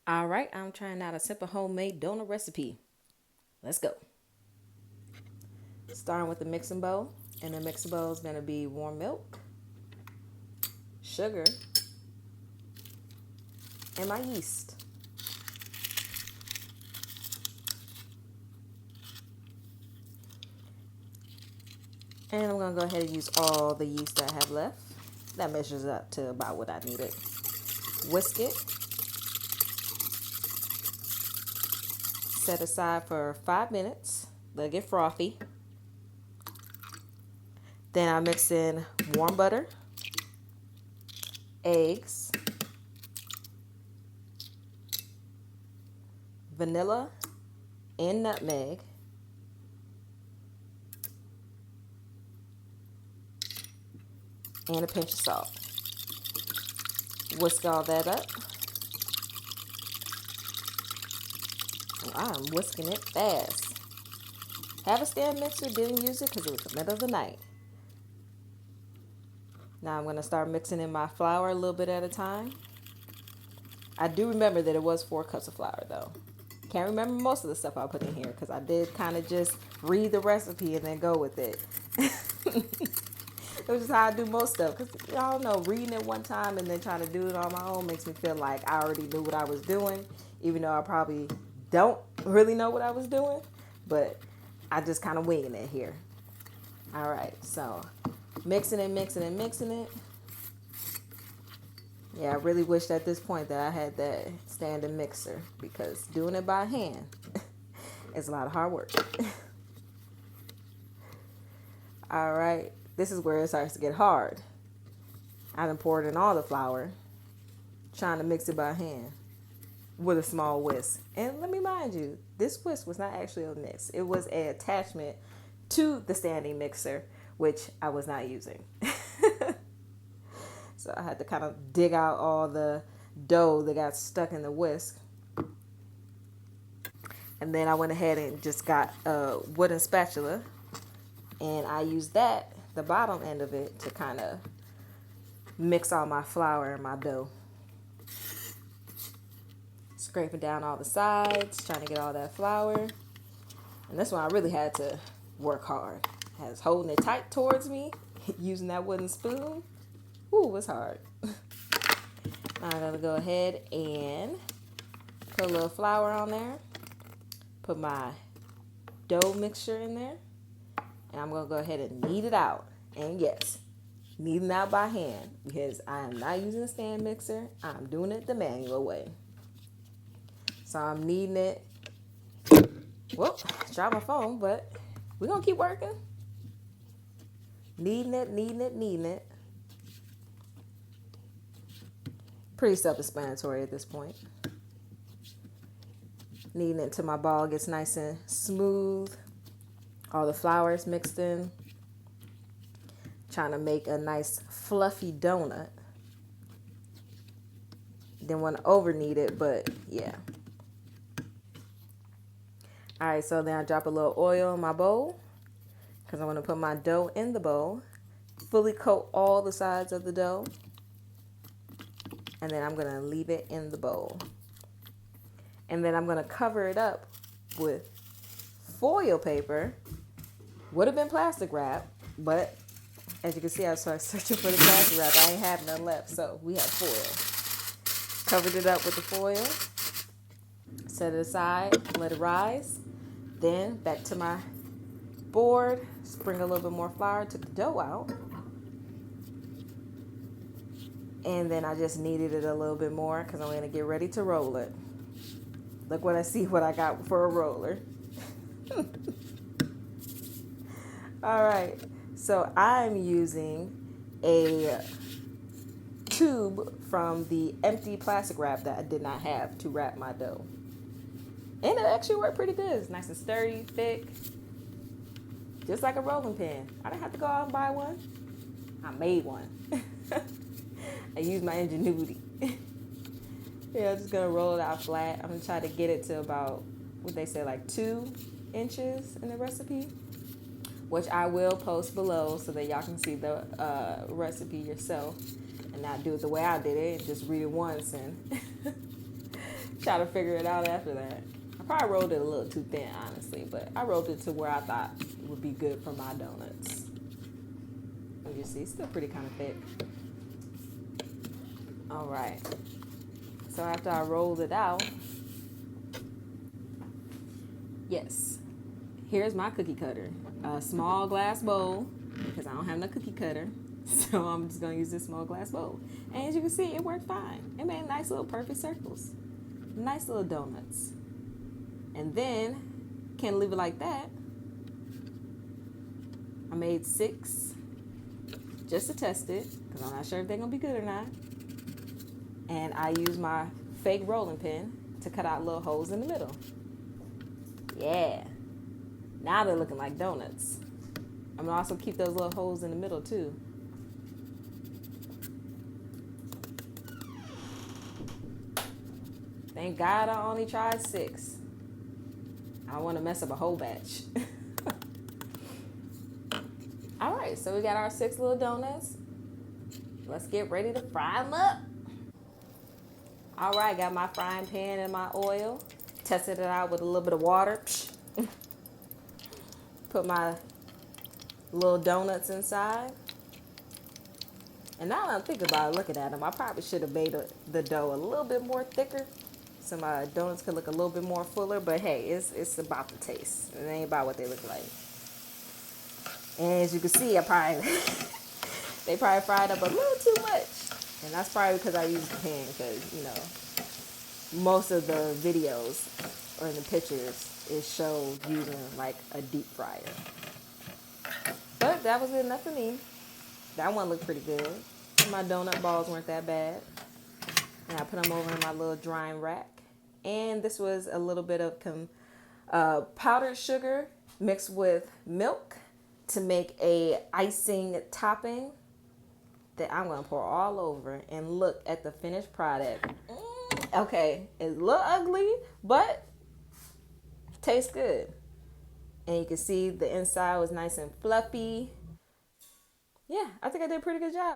All right, I'm trying out a simple homemade donut recipe. Let's go. Starting with the mixing bowl, and the mixing bowl is going to be warm milk, sugar, and my yeast. And I'm going to go ahead and use all the yeast that I have left. That measures up to about what I needed. Whisk it, set aside for 5 minutes, let it get frothy. Then I mix in warm butter, eggs, vanilla, and nutmeg. And a pinch of salt. Whisk all that up. I'm whisking it fast. Have a stand mixer, didn't use it because it was the middle of the night. Now I'm going to start mixing in my flour a little bit at a time. I do remember that it was 4 cups of flour though. Can't remember most of the stuff I put in here because I did kind of just read the recipe and then go with it. Which is how I do most stuff. Because y'all know, reading it one time and then trying to do it on my own makes me feel like I already knew what I was doing, even though I probably don't really know what I was doing. But I just kind of winging it here. All right, so mixing it, mixing it, mixing it. Yeah, I really wished at this point that I had that standing mixer because doing it by hand is a lot of hard work. All right, this is where it starts to get hard. I done poured in all the flour, trying to mix it by hand with a small whisk. And let me mind you, this whisk was not actually a mix. It was an attachment to the standing mixer, which I was not using. So I had to kind of dig out all the dough that got stuck in the whisk. And then I went ahead and just got a wooden spatula. And I used that, the bottom end of it, to kind of mix all my flour and my dough. Scraping down all the sides, trying to get all that flour. And this one I really had to work hard. I was holding it tight towards me, using that wooden spoon. Ooh, it was hard. Now I'm going to go ahead and put a little flour on there. Put my dough mixture in there. And I'm going to go ahead and knead it out. And yes, kneading out by hand because I am not using a stand mixer. I'm doing it the manual way. So I'm kneading it. Well, dropped my phone, but we're going to keep working. Kneading it, kneading it, kneading it. Pretty self-explanatory at this point. Kneading it till my ball gets nice and smooth. All the flour is mixed in. Trying to make a nice fluffy donut. Didn't want to over knead it, but yeah. All right, so then I drop a little oil in my bowl because I want to put my dough in the bowl. Fully coat all the sides of the dough. And then I'm going to leave it in the bowl. And then I'm going to cover it up with foil paper. Would have been plastic wrap, but as you can see, I started searching for the plastic wrap. I ain't have none left, so we have foil. Covered it up with the foil. Set it aside, let it rise. Then back to my board, sprinkle a little bit more flour, took the dough out. And then I just kneaded it a little bit more because I'm going to get ready to roll it. Look what I see what I got for a roller. All right, so I'm using a tube from the empty plastic wrap that I did not have to wrap my dough. And it actually worked pretty good. It's nice and sturdy, thick, just like a rolling pin. I didn't have to go out and buy one. I made one. I used my ingenuity. Yeah, I'm just going to roll it out flat. I'm going to try to get it to about, what they say, like 2 inches in the recipe, which I will post below so that y'all can see the recipe yourself and not do it the way I did it and just read it once and Try to figure it out after that. I probably rolled it a little too thin, honestly, but I rolled it to where I thought it would be good for my donuts. You see, it's still pretty kind of thick. All right. So after I rolled it out, yes, here's my cookie cutter. A small glass bowl, because I don't have no cookie cutter. So I'm just going to use this small glass bowl. And as you can see, it worked fine. It made nice little perfect circles. Nice little donuts. And then, can't leave it like that. I made 6 just to test it, because I'm not sure if they're going to be good or not. And I used my fake rolling pin to cut out little holes in the middle. Yeah. Now they're looking like donuts. I'm going to also keep those little holes in the middle too. Thank God I only tried 6. I don't want to mess up a whole batch. All right, so we got our 6 little donuts. Let's get ready to fry them up. All right, got my frying pan and my oil. Tested it out with a little bit of water. Put my little donuts inside. And now that I'm thinking about it, looking at them, I probably should have made the dough a little bit more thicker, so my donuts could look a little bit more fuller. But hey, it's about the taste. It ain't about what they look like. And as you can see, they probably fried up a little too much. And that's probably because I used the pan, because, you know, most of the videos or in the pictures is showed using like a deep fryer. But that was good enough for me. That one looked pretty good. My donut balls weren't that bad. And I put them over in my little drying rack. And this was a little bit of powdered sugar mixed with milk to make a icing topping that I'm going to pour all over. And look at the finished product. Okay, it's a little ugly, but tastes good. And you can see the inside was nice and fluffy. Yeah, I think I did a pretty good job.